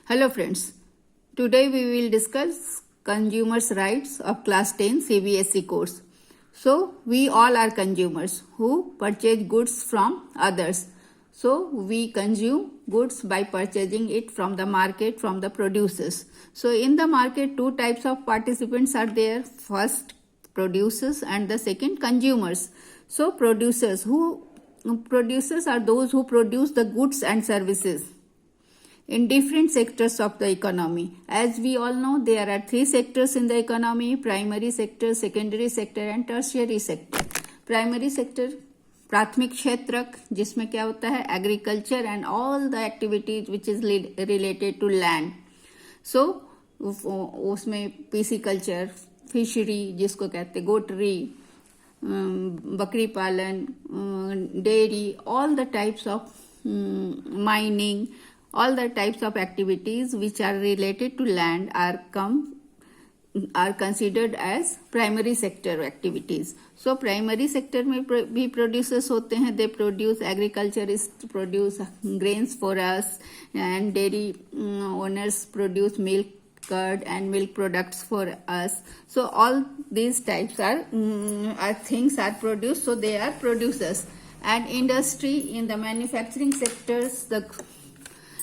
Hello friends, today we will discuss consumers' rights of class 10 CBSE course. So we all are consumers who purchase goods from others. So we consume goods by purchasing it from the market, from the producers. So in the market, two types of participants are there. First, producers, and the second, consumers. So producers are those who produce the goods and services in different sectors of the economy. As we all know, there are three sectors in the economy: primary sector, secondary sector and tertiary sector. Primary sector प्राथमिक क्षेत्र, जिसमें क्या होता है, agriculture and all the activities which is related to land. So उसमें pisciculture, fishery जिसको कहते goatery, बकरी पालन, dairy, all the types of mining, all the types of activities which are related to land are considered as primary sector activities. So primary sector में भी producers होते हैं. They produce, agriculturists produce grains for us, and dairy owners produce milk, curd and milk products for us. So all these types are things are produced, so they are producers. And industry, in the manufacturing sectors, the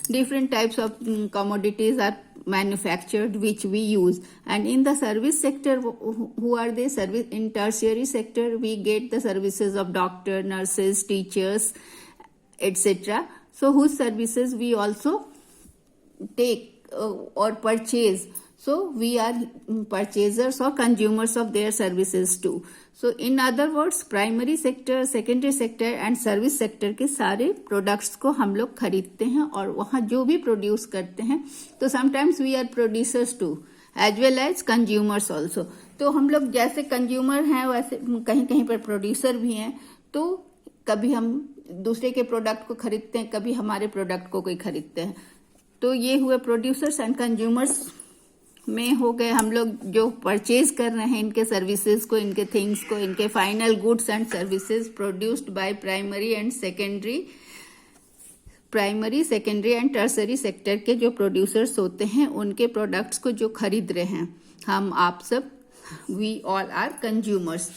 different types of commodities are manufactured which we use. And in the service sector, who are they? In tertiary sector, we get the services of doctor, nurses, teachers, etc. So whose services we also take or purchase. So we are purchasers or consumers of their services too. So in other words, primary sector, secondary sector and service sector के सारे products को हम लोग खरीदते हैं और वहाँ जो भी प्रोड्यूस करते हैं. तो sometimes we are producers too as well as consumers also. तो हम लोग जैसे कंज्यूमर हैं वैसे कहीं कहीं पर प्रोड्यूसर भी हैं. तो कभी हम दूसरे के प्रोडक्ट को खरीदते हैं, कभी हमारे प्रोडक्ट को कोई खरीदते हैं. तो ये हुए प्रोड्यूसर्स एंड कंज्यूमर्स में हो गए हम लोग जो परचेज कर रहे हैं इनके सर्विसेज को, इनके थिंग्स को, इनके final goods and services produced by primary secondary and tertiary sector के जो प्रोड्यूसर्स होते हैं उनके प्रोडक्ट्स को जो खरीद रहे हैं हम आप सब. We all are consumers.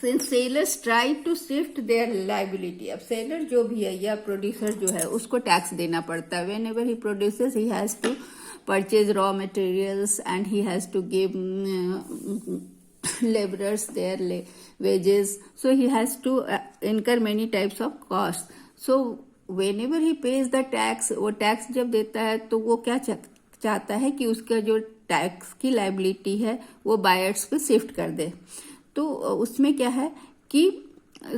Sellers try to shift their liability. अब सेलर जो भी है या प्रोड्यूसर जो है उसको टैक्स देना पड़ता है. Whenever he producers he has to purchase raw materials and he has to give laborers their wages. So he has to incur many types of costs. So whenever he pays the tax, वो tax जब देता है तो वो क्या चाहता है कि उसका जो टैक्स की लाइबिलिटी है वो बायर्स पे शिफ्ट कर दे. तो उसमें क्या है कि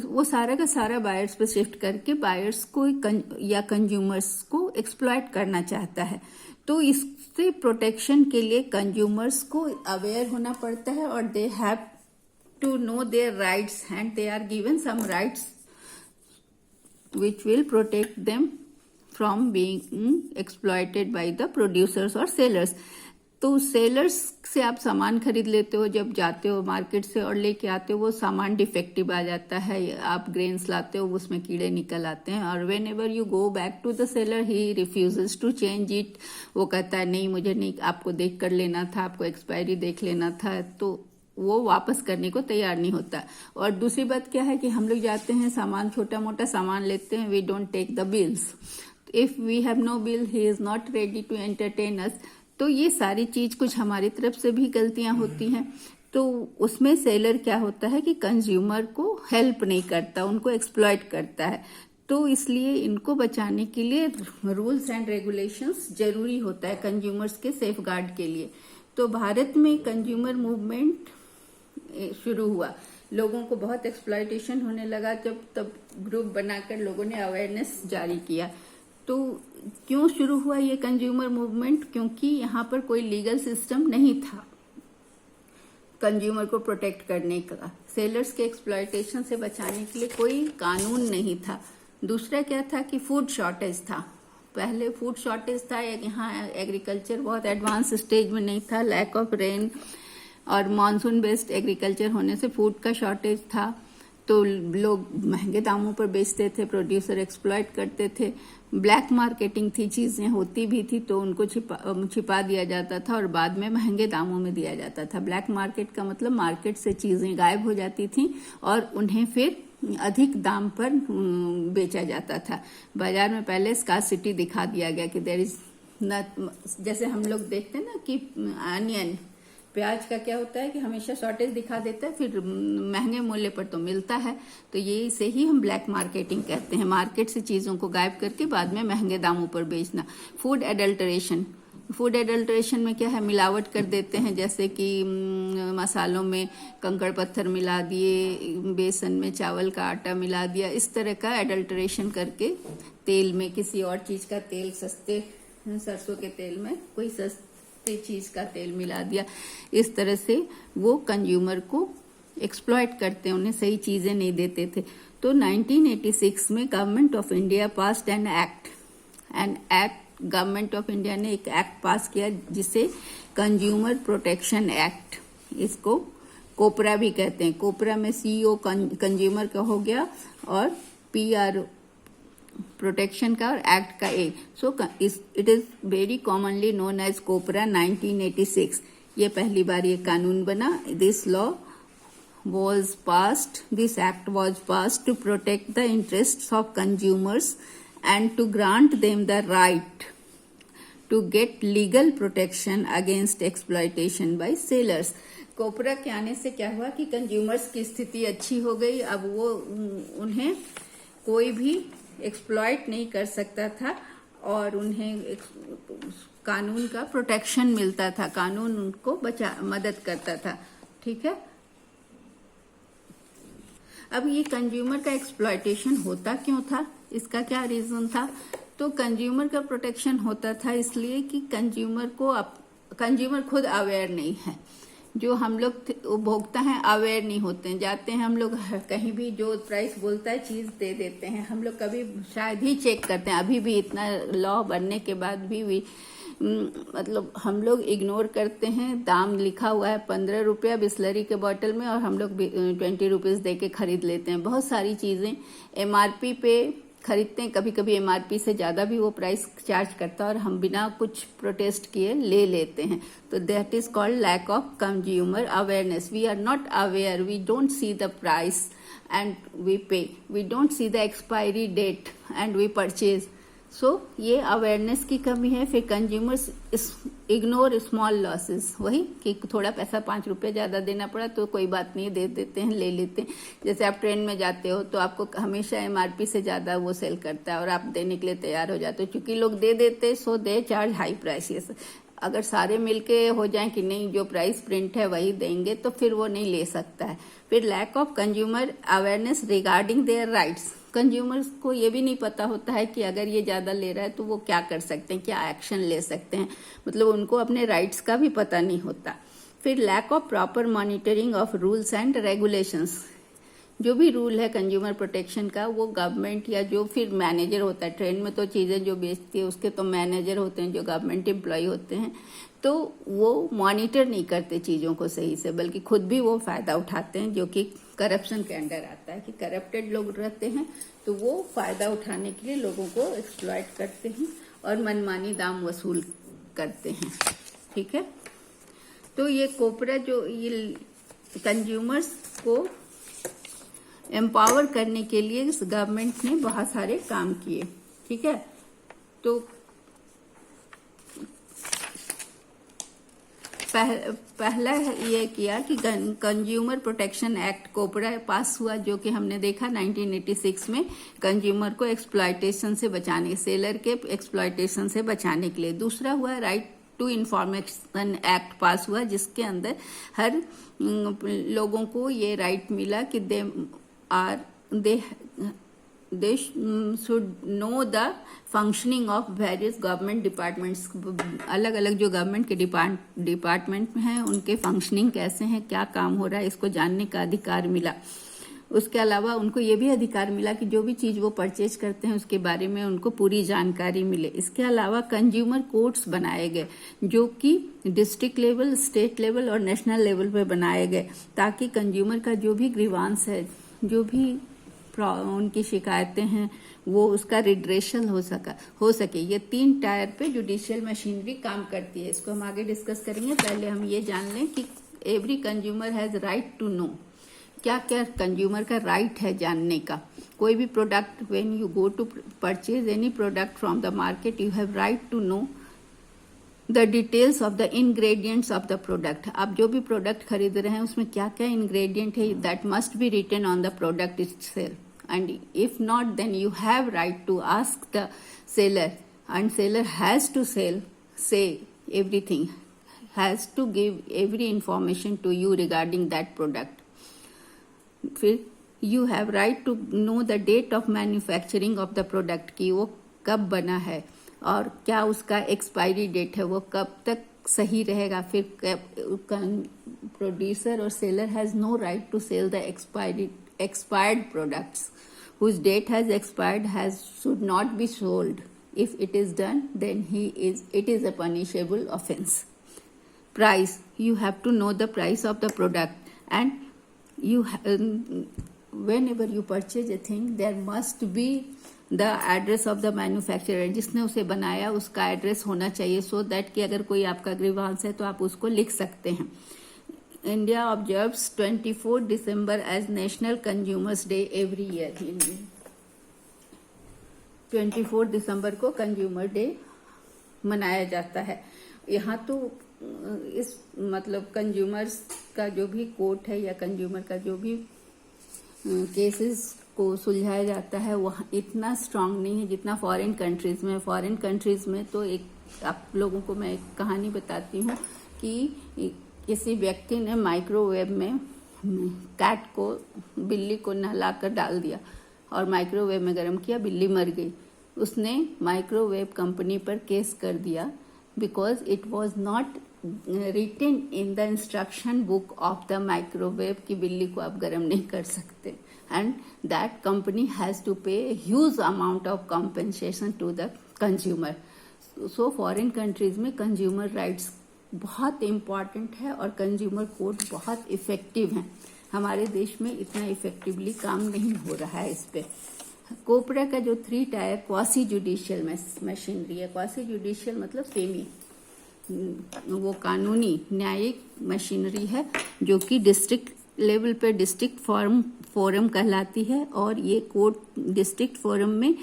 वो सारा का सारा बायर्स पे शिफ्ट करके बायर्स को या कंज्यूमर्स को एक्सप्लॉइट करना चाहता है. तो इससे प्रोटेक्शन के लिए कंज्यूमर्स को अवेयर होना पड़ता है और they have to know their rights and they are given some rights which will protect them from being exploited by the producers और सेलर्स. तो सेलर्स से आप सामान खरीद लेते हो, जब जाते हो मार्केट से और लेके आते हो वो सामान डिफेक्टिव आ जाता है. आप ग्रेन्स लाते हो उसमें कीड़े निकल आते हैं और whenever you go back to the seller he refuses to change it. वो कहता है नहीं मुझे नहीं, आपको देख कर लेना था, आपको एक्सपायरी देख लेना था. तो वो वापस करने को तैयार नहीं होता. और दूसरी बात क्या है कि हम लोग जाते हैं सामान, छोटा मोटा सामान लेते हैं, we don't take the bills. If we have no bill he is not ready to entertain us. तो ये सारी चीज कुछ हमारी तरफ से भी गलतियां होती हैं. तो उसमें सेलर क्या होता है कि कंज्यूमर को हेल्प नहीं करता, उनको एक्सप्लॉइट करता है. तो इसलिए इनको बचाने के लिए रूल्स एंड रेगुलेशंस जरूरी होता है कंज्यूमर्स के सेफ गार्ड के लिए. तो भारत में कंज्यूमर मूवमेंट शुरू हुआ, लोगों को बहुत एक्सप्लॉइटेशन होने लगा तब ग्रुप बनाकर लोगों ने अवेयरनेस जारी किया. तो क्यों शुरू हुआ ये कंज्यूमर मूवमेंट? क्योंकि यहाँ पर कोई लीगल सिस्टम नहीं था कंज्यूमर को प्रोटेक्ट करने का. सेलर्स के एक्सप्लॉइटेशन से बचाने के लिए कोई कानून नहीं था. दूसरा क्या था कि फूड शॉर्टेज था. पहले फूड शॉर्टेज था, यहाँ एग्रीकल्चर बहुत एडवांस स्टेज में नहीं था. लैक ऑफ रेन और मानसून बेस्ड एग्रीकल्चर होने से फूड का शॉर्टेज था. तो लोग महंगे दामों पर बेचते थे, प्रोड्यूसर एक्सप्लॉइट करते थे। ब्लैक मार्केटिंग थी, चीजें होती भी थी तो उनको छिपा दिया जाता था और बाद में महंगे दामों में दिया जाता था। ब्लैक मार्केट का मतलब मार्केट से चीजें गायब हो जाती थी और उन्हें फिर अधिक दाम पर बेचा जाता था। बाजार में पहले स्कार्सिटी दिखा दिया गया कि देयर इज न, जैसे हम लोग देखते हैं ना कि अनियन, प्याज का क्या होता है कि हमेशा शॉर्टेज दिखा देता है, फिर महंगे मूल्य पर तो मिलता है। तो ये इसे ही हम ब्लैक मार्केटिंग कहते हैं, मार्केट से चीजों को गायब करके बाद में महंगे दामों पर बेचना। फूड एडल्टरेशन, फूड एडल्ट्रेशन में क्या है, मिलावट कर देते हैं, जैसे कि मसालों में कंकड़ पत्थर मिला दिए, बेसन में चावल का आटा मिला दिया, इस तरह का एडल्ट्रेशन करके तेल में किसी और चीज का तेल, सस्ते सरसों के तेल में कोई सस्ती चीज का तेल मिला दिया। इस तरह से वो कंज्यूमर को एक्सप्लॉइट करते हैं, उन्हें सही चीजें नहीं देते थे। तो 1986 में government of India passed an act, government of India ने एक एक्ट पास किया जिसे कंज्यूमर प्रोटेक्शन एक्ट, इसको कोपरा भी कहते हैं। कोपरा में सीओ कंज्यूमर का हो गया और पीआर प्रोटेक्शन का और एक्ट का ए। So it is very commonly known as COPRA 1986। ये पहली बार ये कानून बना। This law was passed, this act was passed to protect the interests of consumers and to grant them the right to get legal protection against exploitation by sellers. कोपरा के आने से क्या हुआ कि कंज्यूमर्स की स्थिति अच्छी हो गई। अब वो उन्हें कोई भी एक्सप्लॉइट नहीं कर सकता था और उन्हें कानून का प्रोटेक्शन मिलता था, कानून उनको मदद करता था। ठीक है, अब ये कंज्यूमर का एक्सप्लॉयटेशन होता क्यों था, इसका क्या रीजन था? तो कंज्यूमर का प्रोटेक्शन होता था इसलिए कि कंज्यूमर खुद अवेयर नहीं है। जो हम लोग उपभोक्ता हैं अवेयर नहीं होते हैं, जाते हैं हम लोग कहीं भी जो प्राइस बोलता है चीज दे देते हैं। हम लोग कभी शायद ही चेक करते हैं, अभी भी इतना लॉ बनने के बाद भी मतलब हम लोग इग्नोर करते हैं। दाम लिखा हुआ है 15 रुपया बिस्लरी के बोतल में और हम लोग 20 रुपीज दे के खरीद लेते हैं। बहुत सारी चीजें एमआरपी पे खरीदते हैं, कभी कभी एमआरपी से ज्यादा भी वो प्राइस चार्ज करता है और हम बिना कुछ प्रोटेस्ट किए ले लेते हैं। तो that is called lack of consumer awareness. We are not aware, we don't see the price and we pay, we don't see the expiry date and we purchase. So ये अवेयरनेस की कमी है। फिर कंज्यूमर्स इग्नोर स्मॉल लॉसेस, वही कि थोड़ा पैसा 5 रुपये ज्यादा देना पड़ा तो कोई बात नहीं, दे देते हैं, ले लेते हैं। जैसे आप ट्रेन में जाते हो तो आपको हमेशा एमआरपी से ज्यादा वो सेल करता है और आप देने के लिए तैयार हो जाते हो, क्योंकि लोग दे देते, सो दे चार्ज हाई प्राइसेस। अगर सारे मिलके हो जाएं कि नहीं जो प्राइस प्रिंट है वही देंगे तो फिर वो नहीं ले सकता है। फिर lack of consumer awareness regarding their rights, consumers को ये भी नहीं पता होता है कि अगर ये ज्यादा ले रहा है तो वो क्या कर सकते हैं, क्या एक्शन ले सकते हैं, मतलब उनको अपने राइट्स का भी पता नहीं होता। फिर lack of proper monitoring of rules and regulations, जो भी रूल है कंज्यूमर प्रोटेक्शन का वो गवर्नमेंट या जो फिर मैनेजर होता है, ट्रेन में तो चीजें जो बेचती है उसके तो मैनेजर होते हैं जो गवर्नमेंट एम्प्लॉय होते हैं, तो वो मॉनिटर नहीं करते चीजों को सही से, बल्कि खुद भी वो फायदा उठाते हैं, जो कि करप्शन के अंडर आता है कि करप्टेड लोग रहते हैं तो वो फायदा उठाने के लिए लोगों को एक्सप्लॉइट करते हैं और मनमानी दाम वसूल करते हैं। ठीक है, तो ये कोपरा जो ये कंज्यूमर्स को एम्पावर करने के लिए इस गवर्नमेंट ने बहुत सारे काम किए। ठीक है, तो पहला ये किया कि कंज्यूमर प्रोटेक्शन एक्ट कोपरा पास हुआ, जो कि हमने देखा 1986 में, कंज्यूमर को एक्सप्लॉयटेशन से बचाने, सेलर के एक्सप्लॉयटेशन से बचाने के लिए। दूसरा हुआ right to information act pass हुआ, जिसके अंदर हर लोगों को ये राइट मिला कि they should know the functioning of various government departments। अलग अलग जो गवर्नमेंट के डिपार्टमेंट हैं उनके फंक्शनिंग कैसे हैं, क्या काम हो रहा है, इसको जानने का अधिकार मिला। उसके अलावा उनको ये भी अधिकार मिला कि जो भी चीज वो परचेज करते हैं उसके बारे में उनको पूरी जानकारी मिले। इसके अलावा कंज्यूमर कोर्ट्स बनाए गए, जो कि डिस्ट्रिक्ट लेवल, स्टेट लेवल और नेशनल लेवल पे बनाए गए, ताकि कंज्यूमर का जो भी ग्रीवांस है, जो भी उनकी शिकायतें हैं वो उसका रिड्रेशन हो सके। ये 3 टायर पे जुडिशियल मशीनरी काम करती है। इसको हम आगे डिस्कस करेंगे। पहले हम ये जान लें कि every consumer has right to know, क्या क्या कंज्यूमर का राइट है जानने का। कोई भी product, when you go to purchase any product from the market, you have right to know the details of the ingredients of the product. आप जो भी प्रोडक्ट खरीद रहे हैं उसमें क्या क्या इंग्रेडिएंट है, that must be written on the product itself, and if not then you have right to ask the seller, and seller has to say everything, has to give every information to you regarding that product. फिर you have right to know the date of manufacturing of the product, कि वो कब बना है और क्या उसका expiry date है, वो कब तक सही रहेगा। फिर प्रोड्यूसर और seller has no right to sell the expired products whose date has expired should not be sold. If it is done, then it is a punishable offense. Price, you have to know the price of the product, and whenever you purchase a thing, there must be the address of the manufacturer, जिसने उसे बनाया उसका address होना चाहिए, so that कि अगर कोई आपका ग्रीवांस है तो आप उसको लिख सकते हैं। India observes 24 December as National Consumers Day every year. 24 दिसंबर को कंज्यूमर डे मनाया जाता है। यहाँ तो इस मतलब कंज्यूमर्स का जो भी कोर्ट है या कंज्यूमर का जो भी केसेस को सुलझाया जाता है वह इतना स्ट्रांग नहीं है जितना फॉरेन कंट्रीज में। फॉरेन कंट्रीज में तो एक आप लोगों को मैं एक कहानी बताती हूँ कि किसी व्यक्ति ने माइक्रोवेव में कैट को, बिल्ली को नहलाकर डाल दिया और माइक्रोवेव में गर्म किया, बिल्ली मर गई। उसने माइक्रोवेव कंपनी पर केस कर दिया because it was not written in the instruction book of the microwave कि बिल्ली को आप गर्म नहीं कर सकते, and that company has to pay huge amount of compensation to the consumer. So foreign countries में कंज्यूमर राइट्स बहुत इम्पॉर्टेंट है और कंज्यूमर कोर्ट बहुत इफेक्टिव हैं। हमारे देश में इतना इफेक्टिवली काम नहीं हो रहा है इस पे। कोपरा का जो 3 टायर क्वासी जुडिशियल मशीनरी है, क्वासी जुडिशियल मतलब सेमी, वो कानूनी न्यायिक मशीनरी है जो कि डिस्ट्रिक्ट लेवल पे डिस्ट्रिक्ट फोरम कहलाती है, और ये कोर्ट डिस्ट्रिक्ट फोरम में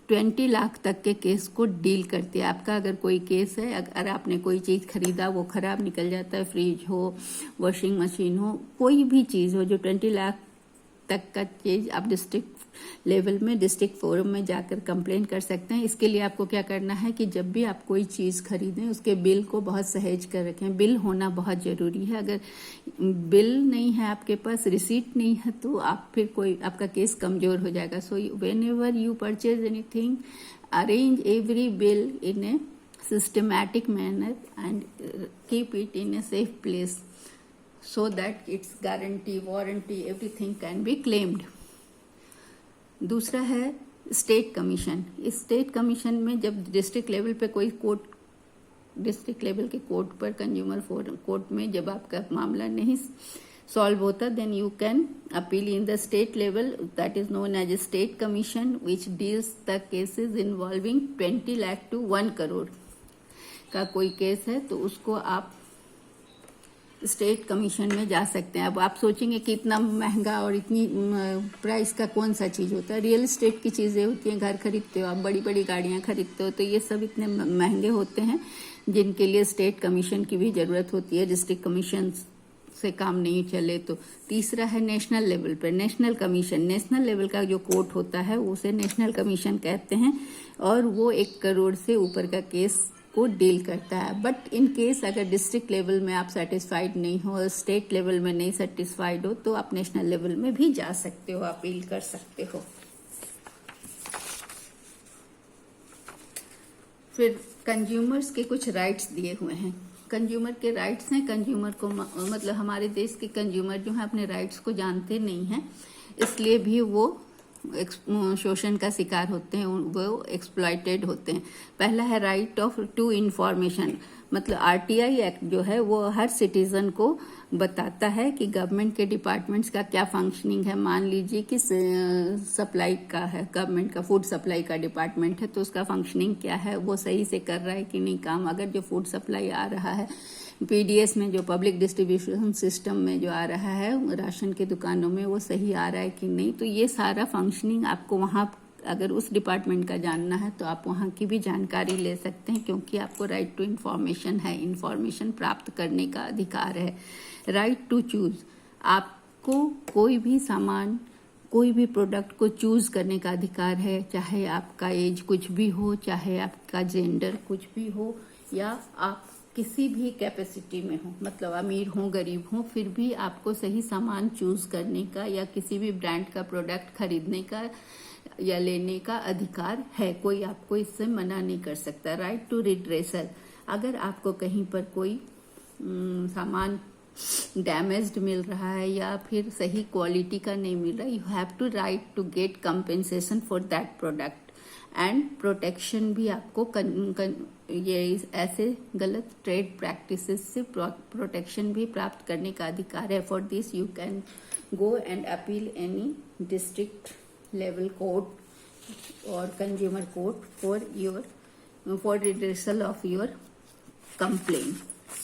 20 लाख तक के केस को डील करती है। आपका अगर कोई केस है, अगर आपने कोई चीज़ खरीदा वो खराब निकल जाता है, फ्रिज हो, वॉशिंग मशीन हो, कोई भी चीज़ हो जो 20 लाख तक का चीज़, आप डिस्ट्रिक्ट लेवल में डिस्ट्रिक्ट फोरम में जाकर कंप्लेन कर सकते हैं। इसके लिए आपको क्या करना है कि जब भी आप कोई चीज़ खरीदें उसके बिल को बहुत सहेज कर रखें। बिल होना बहुत ज़रूरी है। अगर बिल नहीं है आपके पास, रिसीट नहीं है, तो आप फिर कोई आपका केस कमज़ोर हो जाएगा। So when ever you purchase anything, arrange every bill in A systematic manner and keep it in a safe place so that its guarantee, warranty, everything can be claimed. दूसरा है स्टेट कमीशन। इस state commission में जब district level पे कोई court, district level के court पर consumer court में जब आपका मामला नहीं सॉल्व होता, then you can appeal in the state level, that is known as a state commission which deals the cases involving 20 lakh to 1 crore का कोई केस है तो उसको आप स्टेट कमीशन में जा सकते हैं। अब आप सोचेंगे कि इतना महंगा और इतनी प्राइस का कौन सा चीज़ होता है। रियल एस्टेट की चीज़ें होती हैं, घर खरीदते हो आप, बड़ी बड़ी गाड़ियां खरीदते हो, तो ये सब इतने महंगे होते हैं जिनके लिए स्टेट कमीशन की भी ज़रूरत होती है। डिस्ट्रिक्ट कमीशन से काम नहीं चले तो। तीसरा है नेशनल लेवल पर नेशनल कमीशन। नेशनल लेवल का जो कोर्ट होता है उसे नेशनल कमीशन कहते हैं, और वो 1 करोड़ से ऊपर का केस को डील करता है। बट इन केस अगर डिस्ट्रिक्ट लेवल में आप सेटिस्फाइड नहीं हो, स्टेट लेवल में नहीं सेटिस्फाइड हो, तो आप नेशनल लेवल में भी जा सकते हो, अपील कर सकते हो। फिर कंज्यूमर्स के कुछ राइट्स दिए हुए हैं। कंज्यूमर के राइट्स हैं, कंज्यूमर को मतलब हमारे देश के कंज्यूमर जो हैं अपने राइट्स को जानते नहीं हैं, इसलिए भी वो शोषण का शिकार होते हैं, वो एक्सप्लॉइटेड होते हैं। पहला है राइट ऑफ टू इंफॉर्मेशन, मतलब आरटीआई एक्ट जो है वो हर सिटीजन को बताता है कि गवर्नमेंट के डिपार्टमेंट्स का क्या फंक्शनिंग है। मान लीजिए कि सप्लाई का है, गवर्नमेंट का फूड सप्लाई का डिपार्टमेंट है, तो उसका फंक्शनिंग क्या है, वो सही से कर रहा है कि नहीं काम। अगर जो फूड सप्लाई आ रहा है पीडीएस में, जो पब्लिक डिस्ट्रीब्यूशन सिस्टम में जो आ रहा है राशन की दुकानों में, वो सही आ रहा है कि नहीं, तो ये सारा फंक्शनिंग आपको वहाँ, अगर उस डिपार्टमेंट का जानना है तो आप वहाँ की भी जानकारी ले सकते हैं, क्योंकि आपको राइट टू इन्फॉर्मेशन है, इन्फॉर्मेशन प्राप्त करने का अधिकार है। राइट टू चूज, आपको कोई भी सामान, कोई भी प्रोडक्ट को चूज करने का अधिकार है, चाहे आपका एज कुछ भी हो, चाहे आपका जेंडर कुछ भी हो, या आप किसी भी कैपेसिटी में हो, मतलब अमीर हो गरीब हो, फिर भी आपको सही सामान चूज करने का या किसी भी ब्रांड का प्रोडक्ट खरीदने का या लेने का अधिकार है। कोई आपको इससे मना नहीं कर सकता। राइट टू रिड्रेसल, अगर आपको कहीं पर कोई सामान डैमेज्ड मिल रहा है या फिर सही क्वालिटी का नहीं मिल रहा, you have to right to get compensation for that product. And protection भी आपको ये ऐसे गलत ट्रेड प्रैक्टिसेस से प्रोटेक्शन भी प्राप्त करने का अधिकार है। For this you can go and appeal any district level court और consumer court for redressal of your complaint.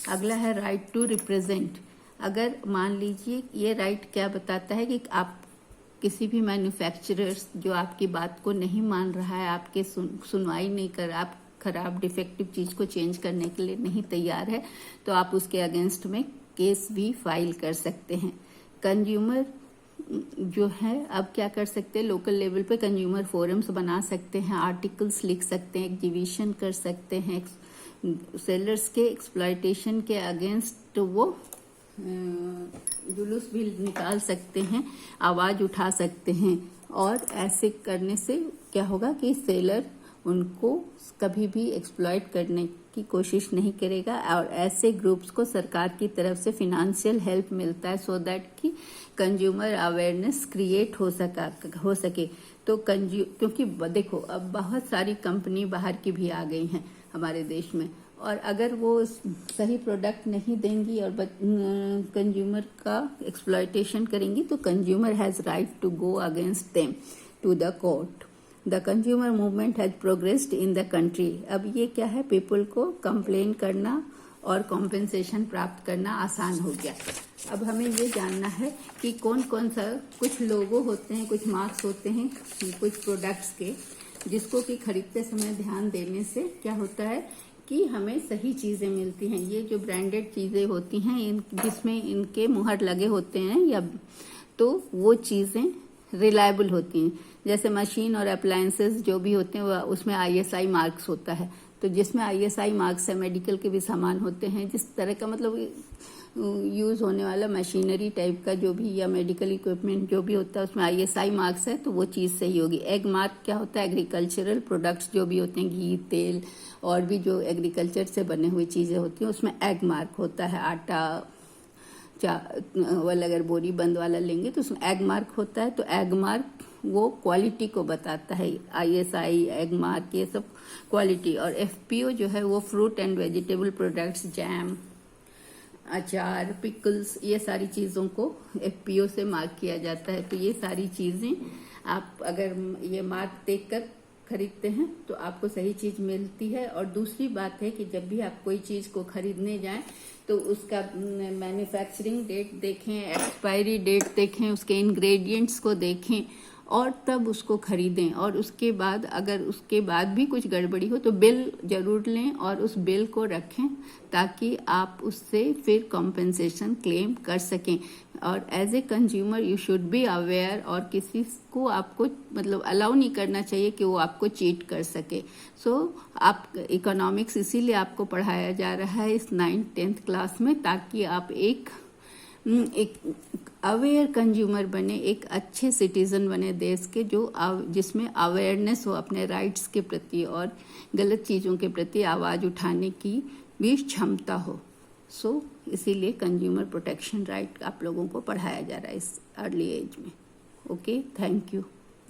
अगला है राइट टू रिप्रेजेंट। अगर मान लीजिए, ये राइट क्या बताता है कि आप किसी भी मैन्युफैक्चरर्स जो आपकी बात को नहीं मान रहा है, आपके सुनवाई नहीं कर, आप खराब डिफेक्टिव चीज को चेंज करने के लिए नहीं तैयार है, तो आप उसके अगेंस्ट में केस भी फाइल कर सकते हैं। कंज्यूमर जो है अब क्या कर सकते हैं, लोकल लेवल पे कंज्यूमर फोरम्स बना सकते हैं, आर्टिकल्स लिख सकते हैं, एग्जीबिशन कर सकते हैं, सेलर्स के एक्सप्लॉयटेशन के अगेंस्ट वो जुलूस भी निकाल सकते हैं, आवाज उठा सकते हैं। और ऐसे करने से क्या होगा कि सेलर उनको कभी भी एक्सप्लॉयट करने की कोशिश नहीं करेगा, और ऐसे ग्रुप्स को सरकार की तरफ से फिनेंशियल हेल्प मिलता है, सो दैट कि कंज्यूमर अवेयरनेस क्रिएट हो सके। तो क्योंकि देखो अब बहुत सारी कंपनी बाहर की भी आ गई हैं हमारे देश में, और अगर वो सही प्रोडक्ट नहीं देंगी और कंज्यूमर का एक्सप्लॉयटेशन करेंगी, तो consumer has right to go against them to the court. The consumer movement has progressed in the country. अब ये क्या है, पीपल को कंप्लेन करना और कॉम्पेंसेशन प्राप्त करना आसान हो गया। अब हमें ये जानना है कि कौन कौन सा, कुछ लोगो होते हैं, कुछ मार्क्स होते हैं कुछ प्रोडक्ट्स के, जिसको कि खरीदते समय ध्यान देने से क्या होता है कि हमें सही चीजें मिलती हैं। ये जो ब्रांडेड चीजें होती हैं जिसमें इनके मुहर लगे होते हैं, या तो वो चीजें रिलायबल होती हैं। जैसे मशीन और अप्लायंसेस जो भी होते हैं उसमें आईएसआई मार्क्स होता है, तो जिसमें आईएसआई मार्क्स है, मेडिकल के भी सामान होते हैं, जिस तरह का मतलब यूज होने वाला मशीनरी टाइप का जो भी या मेडिकल इक्विपमेंट जो भी होता है उसमें आईएसआई मार्क्स है, तो वो चीज सही होगी। एग मार्क क्या होता है, एग्रीकल्चरल प्रोडक्ट्स जो भी होते हैं, घी, तेल और भी जो एग्रीकल्चर से बने हुई चीजें होती हैं उसमें एग मार्क होता है। आटा वाला अगर बोरी बंद वाला लेंगे तो उसमें एग मार्क होता है, तो एग मार्क वो क्वालिटी को बताता है। आईएसआई, एग मार्क, ये सब क्वालिटी। और एफपीओ जो है वो fruit and vegetable products, jam, अचार, पिकल्स, ये सारी चीजों को एफपीओ से मार्क किया जाता है। तो ये सारी चीजें आप अगर ये मार्क देखकर खरीदते हैं तो आपको सही चीज मिलती है। और दूसरी बात है कि जब भी आप कोई चीज को खरीदने जाएं तो उसका मैन्युफैक्चरिंग डेट देखें, एक्सपायरी डेट देखें, उसके इंग्रेडिएंट्स को देखें और तब उसको खरीदें। और उसके बाद अगर उसके बाद भी कुछ गड़बड़ी हो तो बिल जरूर लें और उस बिल को रखें, ताकि आप उससे फिर कॉम्पेंसेशन क्लेम कर सकें। और as a consumer you should be aware, और किसी को आपको मतलब अलाउ नहीं करना चाहिए कि वो आपको चीट कर सके। सो आप इकोनॉमिक्स इसीलिए आपको पढ़ाया जा रहा है इस 9th 10th क्लास में, ताकि आप एक अवेयर कंज्यूमर बने, एक अच्छे सिटीजन बने देश के, जो जिसमें अवेयरनेस हो अपने राइट्स के प्रति और गलत चीजों के प्रति आवाज उठाने की भी क्षमता हो। सो इसीलिए कंज्यूमर प्रोटेक्शन राइट आप लोगों को पढ़ाया जा रहा है इस अर्ली एज में। Okay, thank you.